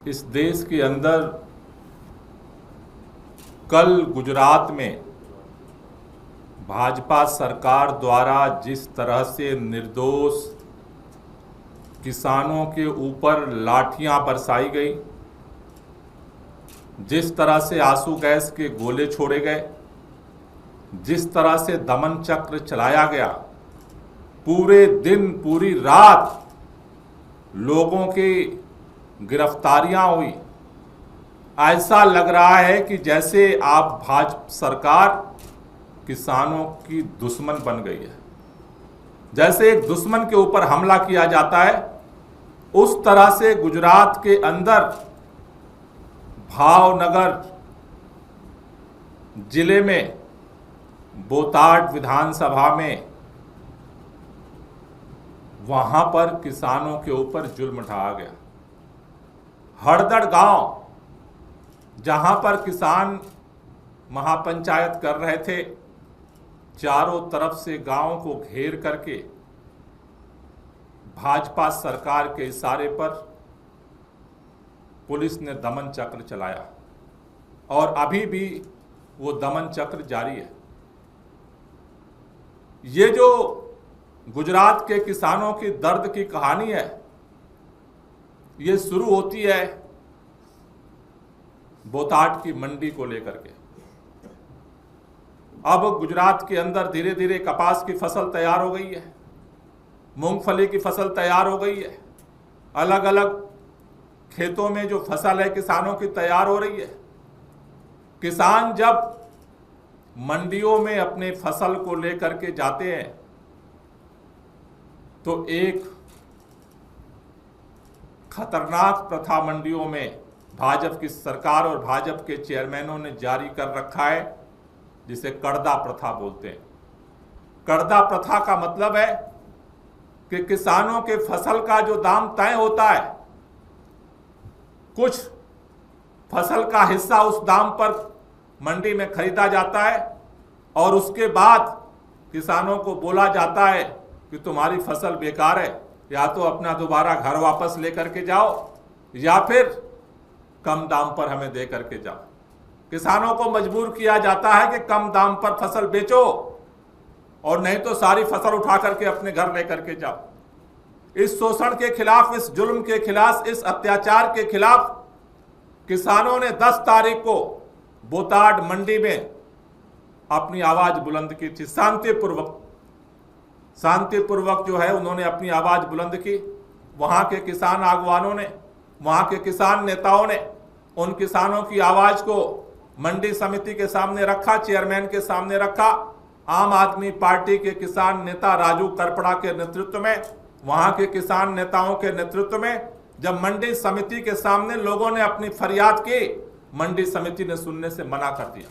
इस देश के अंदर कल गुजरात में भाजपा सरकार द्वारा जिस तरह से निर्दोष किसानों के ऊपर लाठियां बरसाई गई, जिस तरह से आंसू गैस के गोले छोड़े गए, जिस तरह से दमन चक्र चलाया गया, पूरे दिन पूरी रात लोगों की गिरफ्तारियां हुई, ऐसा लग रहा है कि जैसे आप भाजपा सरकार किसानों की दुश्मन बन गई है। जैसे एक दुश्मन के ऊपर हमला किया जाता है, उस तरह से गुजरात के अंदर भावनगर जिले में बोताड विधानसभा में वहां पर किसानों के ऊपर जुल्म ढाया गया। हड़दड़ गांव, जहां पर किसान महापंचायत कर रहे थे, चारों तरफ से गांव को घेर करके भाजपा सरकार के इशारे पर पुलिस ने दमन चक्र चलाया और अभी भी वो दमन चक्र जारी है। ये जो गुजरात के किसानों की दर्द की कहानी है, ये शुरू होती है बोताड की मंडी को लेकर के। अब गुजरात के अंदर धीरे धीरे कपास की फसल तैयार हो गई है, मूंगफली की फसल तैयार हो गई है, अलग अलग खेतों में जो फसल है किसानों की तैयार हो रही है। किसान जब मंडियों में अपने फसल को लेकर के जाते हैं तो एक खतरनाक प्रथा मंडियों में भाजपा की सरकार और भाजपा के चेयरमैनों ने जारी कर रखा है, जिसे कड़दा प्रथा बोलते हैं। कड़दा प्रथा का मतलब है कि किसानों के फसल का जो दाम तय होता है, कुछ फसल का हिस्सा उस दाम पर मंडी में खरीदा जाता है और उसके बाद किसानों को बोला जाता है कि तुम्हारी फसल बेकार है, या तो अपना दोबारा घर वापस लेकर के जाओ या फिर कम दाम पर हमें दे करके जाओ। किसानों को मजबूर किया जाता है कि कम दाम पर फसल बेचो और नहीं तो सारी फसल उठा करके अपने घर लेकर के जाओ। इस शोषण के खिलाफ, इस जुल्म के खिलाफ, इस अत्याचार के खिलाफ किसानों ने 10 तारीख को बोताड मंडी में अपनी आवाज बुलंद की थी। शांतिपूर्वक जो है उन्होंने अपनी आवाज बुलंद की। वहां के किसान आगवानों ने, वहां के किसान नेताओं ने उन किसानों की आवाज को मंडी समिति के सामने रखा, चेयरमैन के सामने रखा। आम आदमी पार्टी के किसान नेता राजू करपड़ा के नेतृत्व में, वहां के किसान नेताओं के नेतृत्व में जब मंडी समिति के सामने लोगों ने अपनी फरियाद की, मंडी समिति ने सुनने से मना कर दिया।